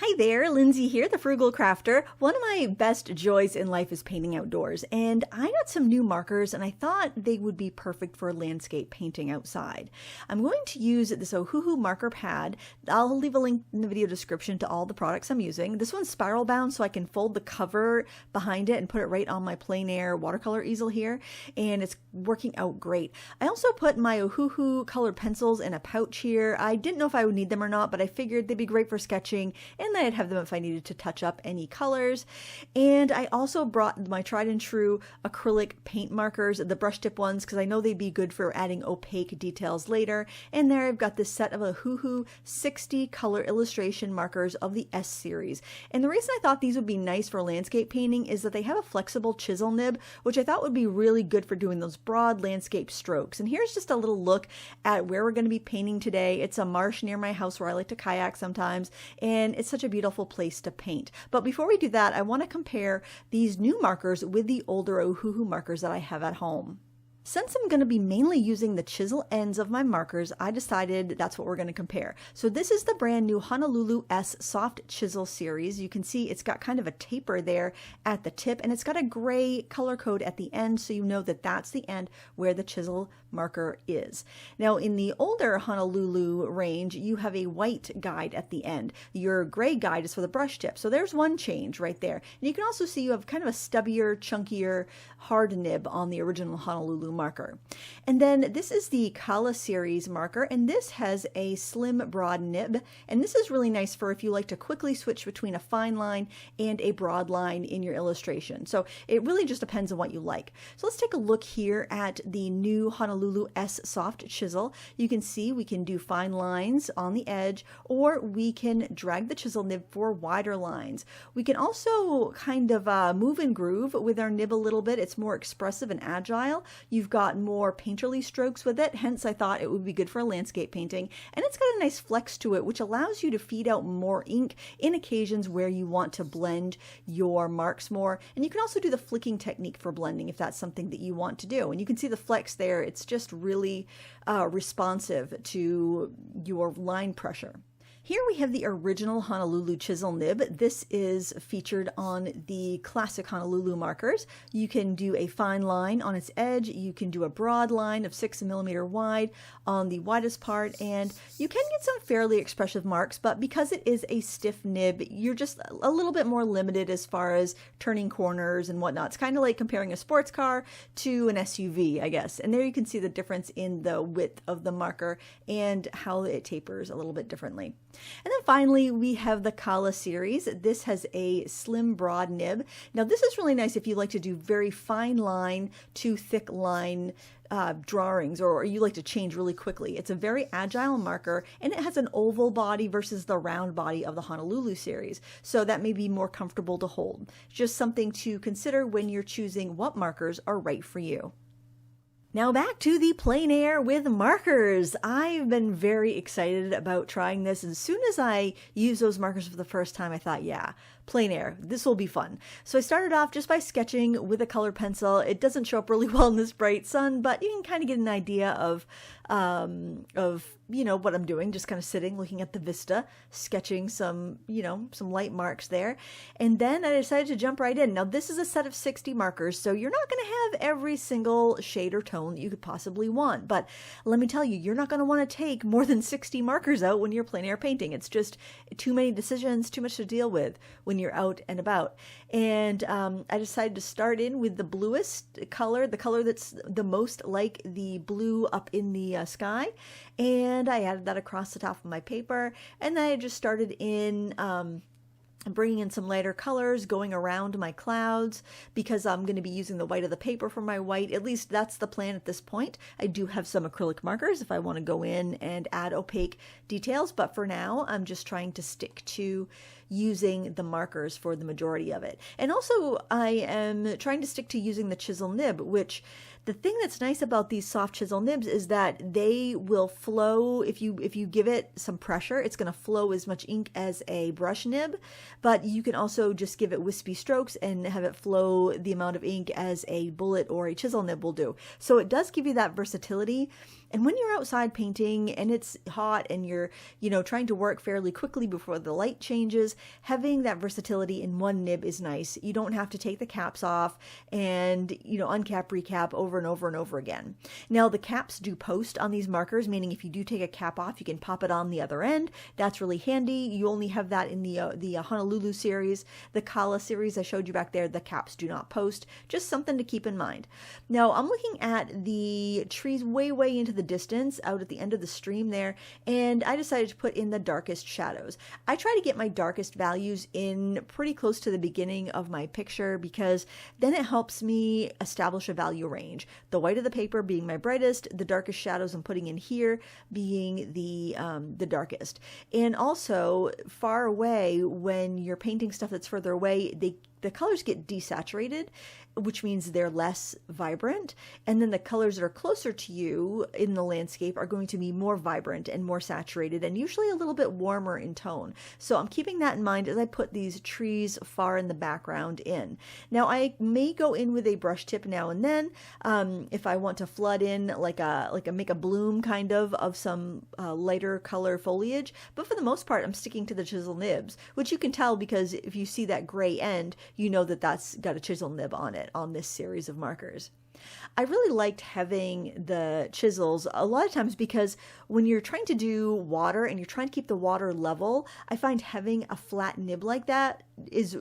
Hi there, Lindsay here, the Frugal Crafter. One of my best joys in life is painting outdoors, and I got some new markers and I thought they would be perfect for landscape painting outside. I'm going to use this Ohuhu marker pad. I'll leave a link in the video description to all the products I'm using. This one's spiral bound, so I can fold the cover behind it and put it right on my plein air watercolor easel here, and it's working out great. I also put my Ohuhu colored pencils in a pouch here. I didn't know if I would need them or not, but I figured they'd be great for sketching, and then I'd have them if I needed to touch up any colors. And I also brought my tried and true acrylic paint markers, the brush tip ones, because I know they'd be good for adding opaque details later. And there I've got this set of Ohuhu 60 color illustration markers of the S series. And the reason I thought these would be nice for landscape painting is that they have a flexible chisel nib, which I thought would be really good for doing those broad landscape strokes. And here's just a little look at where we're going to be painting today. It's a marsh near my house where I like to kayak sometimes, and it's such a beautiful place to paint. But before we do that, I want to compare these new markers with the older Ohuhu markers that I have at home. Since I'm going to be mainly using the chisel ends of my markers, I decided that's what we're going to compare. So this is the brand new Honolulu S Soft Chisel series. You can see it's got kind of a taper there at the tip, and it's got a gray color code at the end, so you know that that's the end where the chisel marker is. Now in the older Honolulu range, you have a white guide at the end. Your gray guide is for the brush tip. So there's one change right there. And you can also see you have kind of a stubbier, chunkier, hard nib on the original Honolulu marker. And then this is the Kala series marker, and this has a slim broad nib, and this is really nice for if you like to quickly switch between a fine line and a broad line in your illustration. So it really just depends on what you like. So let's take a look here at the new Honolulu S Soft Chisel. You can see we can do fine lines on the edge, or we can drag the chisel nib for wider lines. We can also kind of move and groove with our nib a little bit. It's more expressive and agile. You've got more painterly strokes with it, hence I thought it would be good for landscape painting. And it's got a nice flex to it, which allows you to feed out more ink in occasions where you want to blend your marks more. And you can also do the flicking technique for blending if that's something that you want to do. And you can see the flex there. It's just really responsive to your line pressure. Here we have the original Honolulu chisel nib. This is featured on the classic Honolulu markers. You can do a fine line on its edge. You can do a broad line of 6 millimeter wide on the widest part, and you can get some fairly expressive marks, but because it is a stiff nib, you're just a little bit more limited as far as turning corners and whatnot. It's kind of like comparing a sports car to an SUV, I guess. And there you can see the difference in the width of the marker and how it tapers a little bit differently. And then finally, we have the Kala series. This has a slim broad nib. Now this is really nice if you like to do very fine line to thick line drawings, or you like to change really quickly. It's a very agile marker, and it has an oval body versus the round body of the Honolulu series. So that may be more comfortable to hold. Just something to consider when you're choosing what markers are right for you. Now back to the plein air with markers. I've been very excited about trying this. As soon as I used those markers for the first time, I thought, yeah, plein air, this will be fun. So I started off just by sketching with a colored pencil. It doesn't show up really well in this bright sun, but you can kind of get an idea of you know, what I'm doing, just kind of sitting, looking at the vista, sketching some, you know, some light marks there. And then I decided to jump right in. Now this is a set of 60 markers, so you're not going to have every single shade or tone that you could possibly want. But let me tell you, you're not going to want to take more than 60 markers out when you're plein air painting. It's just too many decisions, too much to deal with when you're out and about. And I decided to start in with the bluest color, the color that's the most like the blue up in the sky. And I added that across the top of my paper, and then I just started in bringing in some lighter colors, going around my clouds, because I'm going to be using the white of the paper for my white. At least that's the plan at this point. I do have some acrylic markers if I want to go in and add opaque details, but for now I'm just trying to stick to using the markers for the majority of it. And also I am trying to stick to using the chisel nib, which the thing that's nice about these soft chisel nibs is that they will flow. If you give it some pressure, it's going to flow as much ink as a brush nib, but you can also just give it wispy strokes and have it flow the amount of ink as a bullet or a chisel nib will do. So it does give you that versatility. And when you're outside painting and it's hot and you're, trying to work fairly quickly before the light changes, having that versatility in one nib is nice. You don't have to take the caps off and, uncap, recap over and over and over again. Now, the caps do post on these markers, meaning if you do take a cap off, you can pop it on the other end. That's really handy. You only have that in the Honolulu series. The Kala series I showed you back there, the caps do not post. Just something to keep in mind. Now, I'm looking at the trees way, way into the distance out at the end of the stream there, and I decided to put in the darkest shadows. I try to get my darkest values in pretty close to the beginning of my picture because then it helps me establish a value range. The white of the paper being my brightest, the darkest shadows I'm putting in here being the darkest. And also, far away, when you're painting stuff that's further away, the colors get desaturated, which means they're less vibrant. And then the colors that are closer to you in the landscape are going to be more vibrant and more saturated and usually a little bit warmer in tone. So I'm keeping that in mind as I put these trees far in the background in. Now, I may go in with a brush tip now and then if I want to flood in like make a bloom kind of some lighter color foliage. But for the most part, I'm sticking to the chisel nibs, which you can tell because if you see that gray end, you know that that's got a chisel nib on it on this series of markers. I really liked having the chisels a lot of times because when you're trying to do water and you're trying to keep the water level, I find having a flat nib like that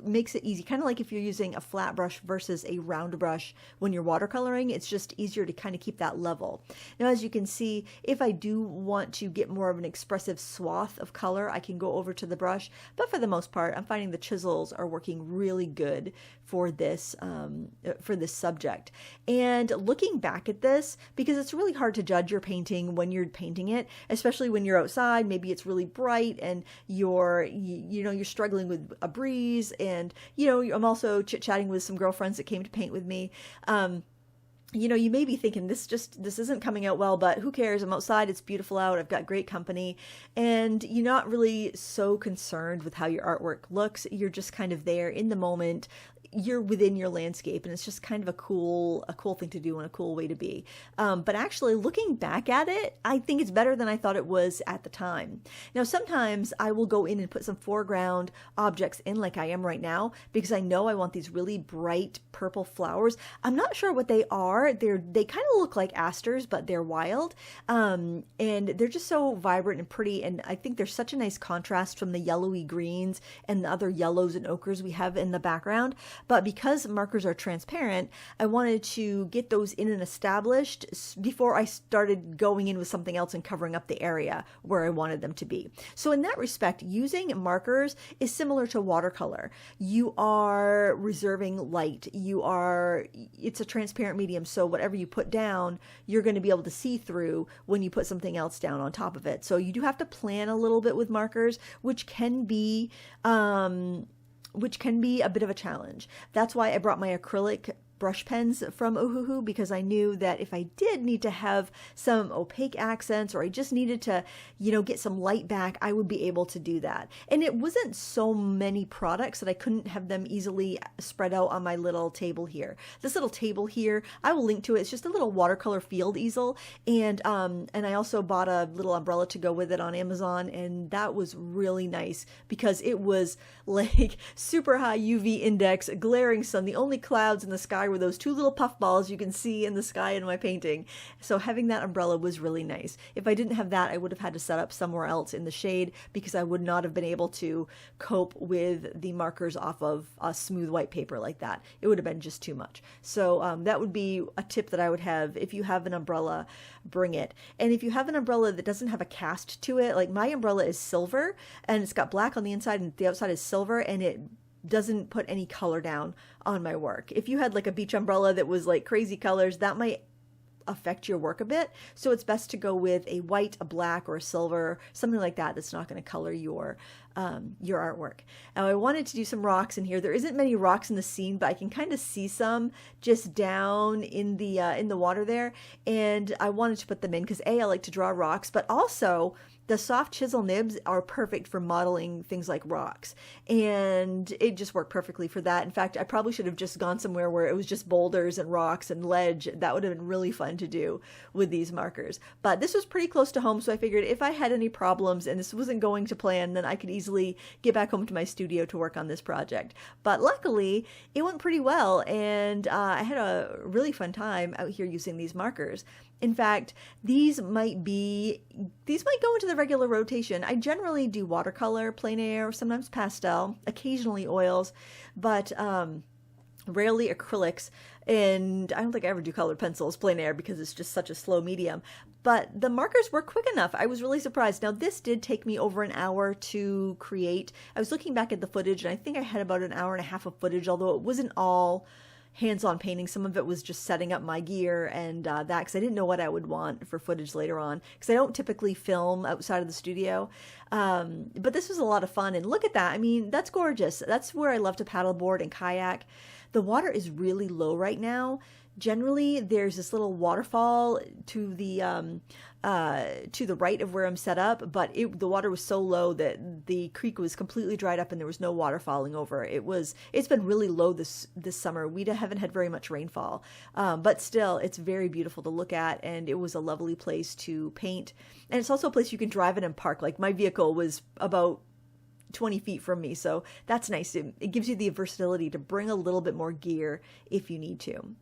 makes it easy. Kind of like if you're using a flat brush versus a round brush when you're watercoloring, it's just easier to kind of keep that level. Now, as you can see, if I do want to get more of an expressive swath of color, I can go over to the brush. But for the most part, I'm finding the chisels are working really good for this subject. And looking back at this, because it's really hard to judge your painting when you're painting it, especially when you're outside, maybe it's really bright and you're struggling with a breeze, and I'm also chit-chatting with some girlfriends that came to paint with me. You may be thinking this isn't coming out well, but who cares? I'm outside. It's beautiful out. I've got great company. And you're not really so concerned with how your artwork looks. You're just kind of there in the moment. You're within your landscape, and it's just kind of a cool thing to do and a cool way to be. But actually, looking back at it, I think it's better than I thought it was at the time. Now, sometimes I will go in and put some foreground objects in like I am right now because I know I want these really bright purple flowers. I'm not sure what they are. They kind of look like asters, but they're wild. And they're just so vibrant and pretty, and I think there's such a nice contrast from the yellowy greens and the other yellows and ochres we have in the background. But because markers are transparent, I wanted to get those in and established before I started going in with something else and covering up the area where I wanted them to be. So in that respect, using markers is similar to watercolor. You are reserving light. It's a transparent medium, so whatever you put down, you're going to be able to see through when you put something else down on top of it. So you do have to plan a little bit with markers, which can be a bit of a challenge. That's why I brought my acrylic brush pens from Ohuhu, because I knew that if I did need to have some opaque accents or I just needed to, get some light back, I would be able to do that. And it wasn't so many products that I couldn't have them easily spread out on my little table here. This little table here, I will link to it. It's just a little watercolor field easel. And I also bought a little umbrella to go with it on Amazon. And that was really nice because it was like super high UV index, glaring sun. The only clouds in the sky were those two little puff balls you can see in the sky in my painting. So having that umbrella was really nice. If I didn't have that, I would have had to set up somewhere else in the shade because I would not have been able to cope with the markers off of a smooth white paper like that. It would have been just too much. So that would be a tip that I would have. If you have an umbrella, bring it. And if you have an umbrella that doesn't have a cast to it, like my umbrella is silver and it's got black on the inside and the outside is silver, and it doesn't put any color down on my work. If you had like a beach umbrella that was like crazy colors, that might affect your work a bit. So it's best to go with a white, a black, or a silver, something like that that's not going to color your artwork. Now I wanted to do some rocks in here. There isn't many rocks in the scene, but I can kind of see some just down in the water there, and I wanted to put them in because I like to draw rocks, but also the soft chisel nibs are perfect for modeling things like rocks, and it just worked perfectly for that. In fact, I probably should have just gone somewhere where it was just boulders and rocks and ledge. That would have been really fun to do with these markers. But this was pretty close to home, so I figured if I had any problems and this wasn't going to plan, then I could easily get back home to my studio to work on this project. But luckily, it went pretty well, and I had a really fun time out here using these markers. In fact, these might go into the regular rotation. I generally do watercolor, plein air, sometimes pastel, occasionally oils, but rarely acrylics. And I don't think I ever do colored pencils, plein air, because it's just such a slow medium. But the markers were quick enough. I was really surprised. Now, this did take me over an hour to create. I was looking back at the footage, and I think I had about an hour and a half of footage, although it wasn't all hands-on painting. Some of it was just setting up my gear and that, because I didn't know what I would want for footage later on, because I don't typically film outside of the studio. But this was a lot of fun, and look at that. I mean, that's gorgeous. That's where I love to paddleboard and kayak. The water is really low right now. Generally, there's this little waterfall to the right of where I'm set up, but the water was so low that the creek was completely dried up and there was no water falling over. It's been really low this summer. We haven't had very much rainfall, but still, it's very beautiful to look at, and it was a lovely place to paint. And it's also a place you can drive in and park. Like, my vehicle was about 20 feet from me, so that's nice. It gives you the versatility to bring a little bit more gear if you need to.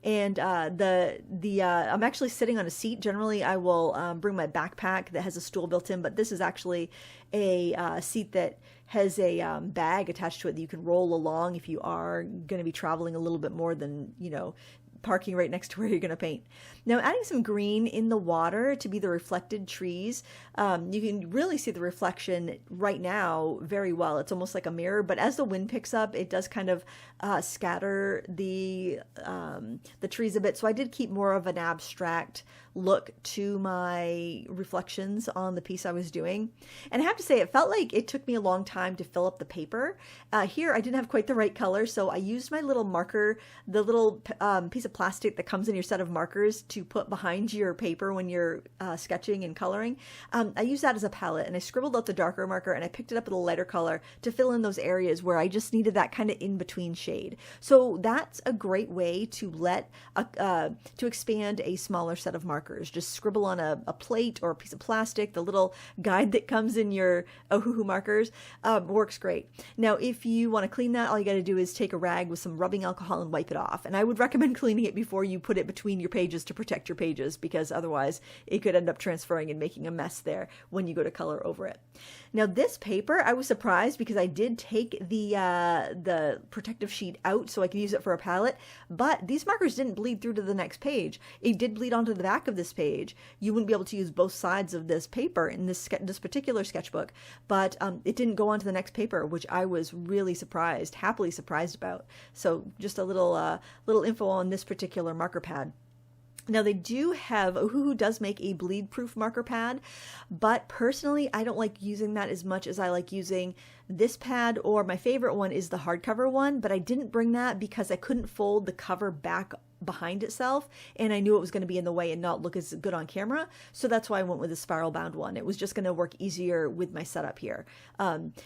And I'm actually sitting on a seat. Generally, I will bring my backpack that has a stool built in, but this is actually a seat that has a bag attached to it that you can roll along if you are going to be traveling a little bit more than, parking right next to where you're going to paint. Now, adding some green in the water to be the reflected trees, you can really see the reflection right now very well. It's almost like a mirror, but as the wind picks up, it does kind of scatter the trees a bit. So I did keep more of an abstract look to my reflections on the piece I was doing. And I have to say, it felt like it took me a long time to fill up the paper. Here, I didn't have quite the right color, so I used my little marker, the little piece of plastic that comes in your set of markers to put behind your paper when you're sketching and coloring. I used that as a palette, and I scribbled out the darker marker, and I picked it up with a lighter color to fill in those areas where I just needed that kind of in-between shade. So that's a great way to to expand a smaller set of markers. Just scribble on a plate or a piece of plastic. The little guide that comes in your Ohuhu markers works great. Now, if you want to clean that, all you got to do is take a rag with some rubbing alcohol and wipe it off. And I would recommend cleaning it before you put it between your pages to protect your pages, because otherwise it could end up transferring and making a mess there when you go to color over it. Now, this paper, I was surprised because I did take the protective sheet out so I could use it for a palette, but these markers didn't bleed through to the next page. It did bleed onto the back of this page. You wouldn't be able to use both sides of this paper in this particular sketchbook, but it didn't go onto the next paper, which I was really happily surprised about. So just a little info on this particular marker pad. Now, Ohuhu does make a bleed-proof marker pad, but personally, I don't like using that as much as I like using this pad, or my favorite one is the hardcover one, but I didn't bring that because I couldn't fold the cover back behind itself, and I knew it was going to be in the way and not look as good on camera, so that's why I went with the spiral-bound one. It was just going to work easier with my setup here.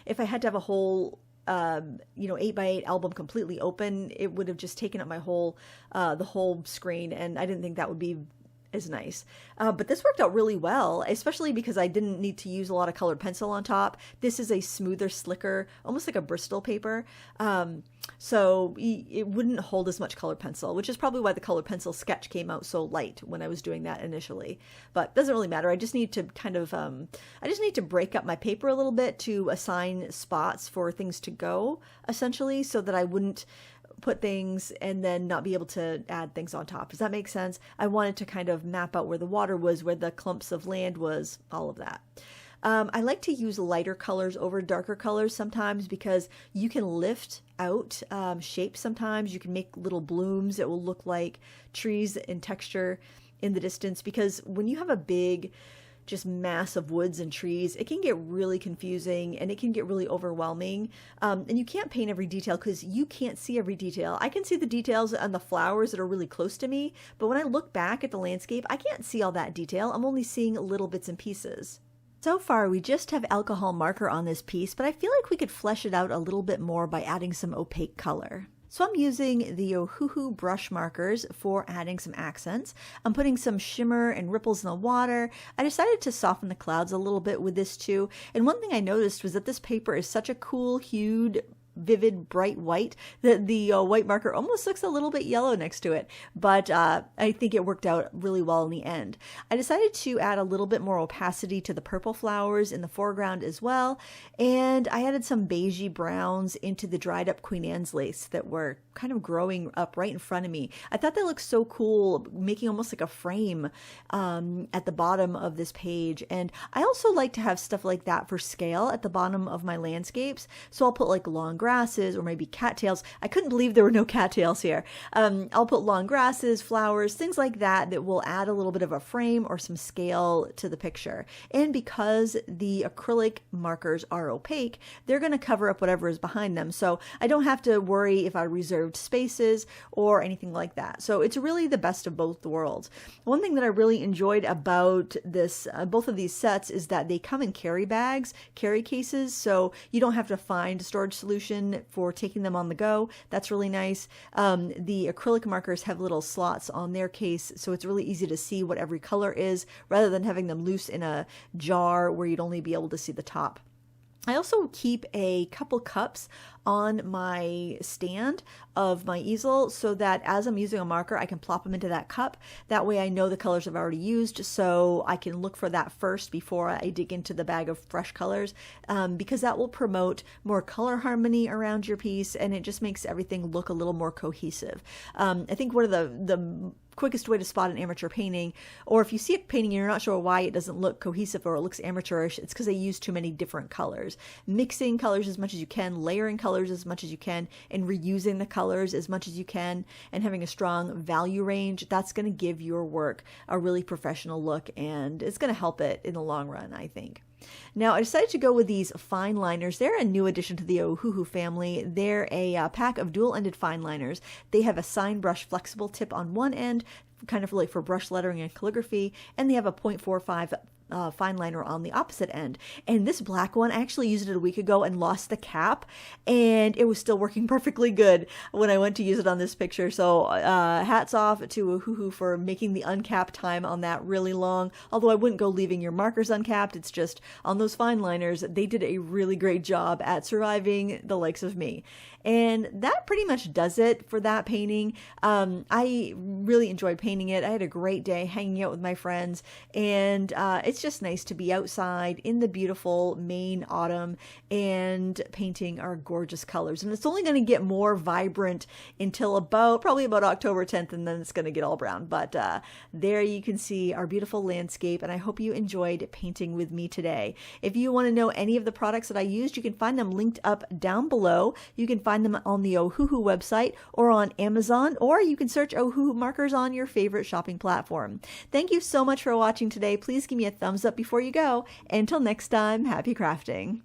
If I had to have a whole 8x8 album completely open, it would have just taken up my the whole screen, and I didn't think that would be as nice. But this worked out really well, especially because I didn't need to use a lot of colored pencil on top. This is a smoother, slicker, almost like a Bristol paper. So it wouldn't hold as much colored pencil, which is probably why the colored pencil sketch came out so light when I was doing that initially. But it doesn't really matter. I just need to break up my paper a little bit to assign spots for things to go, essentially, so that I wouldn't put things and then not be able to add things on top. Does that make sense? I wanted to kind of map out where the water was, where the clumps of land was, all of that. I like to use lighter colors over darker colors sometimes because you can lift out shapes sometimes. You can make little blooms that will look like trees in texture in the distance, because when you have a big just mass of woods and trees, it can get really confusing and it can get really overwhelming. And you can't paint every detail because you can't see every detail. I can see the details on the flowers that are really close to me, but when I look back at the landscape, I can't see all that detail. I'm only seeing little bits and pieces. So far, we just have alcohol marker on this piece, but I feel like we could flesh it out a little bit more by adding some opaque color. So I'm using the Ohuhu brush markers for adding some accents. I'm putting some shimmer and ripples in the water. I decided to soften the clouds a little bit with this too. And one thing I noticed was that this paper is such a cool, hued, vivid, bright white that the white marker almost looks a little bit yellow next to it, but I think it worked out really well in the end. I decided to add a little bit more opacity to the purple flowers in the foreground as well, and I added some beigey browns into the dried up Queen Anne's lace that were kind of growing up right in front of me. I thought they looked so cool, making almost like a frame at the bottom of this page. And I also like to have stuff like that for scale at the bottom of my landscapes, so I'll put like long grasses or maybe cattails. I couldn't believe there were no cattails here. I'll put long grasses, flowers, things like that that will add a little bit of a frame or some scale to the picture. And because the acrylic markers are opaque, they're going to cover up whatever is behind them. So I don't have to worry if I reserved spaces or anything like that. So it's really the best of both worlds. One thing that I really enjoyed about this, both of these sets, is that they come in carry bags, carry cases, so you don't have to find a storage solution for taking them on the go. That's really nice. The acrylic markers have little slots on their case, so it's really easy to see what every color is rather than having them loose in a jar where you'd only be able to see the top. I also keep a couple cups on my stand of my easel so that as I'm using a marker, I can plop them into that cup. That way I know the colors I've already used, so I can look for that first before I dig into the bag of fresh colors, because that will promote more color harmony around your piece, and it just makes everything look a little more cohesive. I think one of the quickest way to spot an amateur painting, or if you see a painting and you're not sure why it doesn't look cohesive or it looks amateurish, it's because they use too many different colors. Mixing colors as much as you can, layering colors as much as you can, and reusing the colors as much as you can, and having a strong value range, that's going to give your work a really professional look, and it's going to help it in the long run, I think. Now, I decided to go with these fine liners. They're a new addition to the Ohuhu family. They're a pack of dual-ended fine liners. They have a sign brush flexible tip on one end, kind of like for brush lettering and calligraphy, and they have a 0.45 fine liner on the opposite end. And this black one, I actually used it a week ago and lost the cap, and it was still working perfectly good when I went to use it on this picture. So hats off to Ohuhu for making the uncapped time on that really long. Although I wouldn't go leaving your markers uncapped, it's just on those fine liners, they did a really great job at surviving the likes of me. And that pretty much does it for that painting. I really enjoyed painting it. I had a great day hanging out with my friends, and it's just nice to be outside in the beautiful Maine autumn and painting our gorgeous colors. And it's only going to get more vibrant until probably about October 10th, and then it's going to get all brown. But there you can see our beautiful landscape, and I hope you enjoyed painting with me today. If you want to know any of the products that I used, you can find them linked up down below. You can find them on the Ohuhu website or on Amazon, or you can search Ohuhu markers on your favorite shopping platform. Thank you so much for watching today. Please give me a thumbs up before you go. Until next time, happy crafting.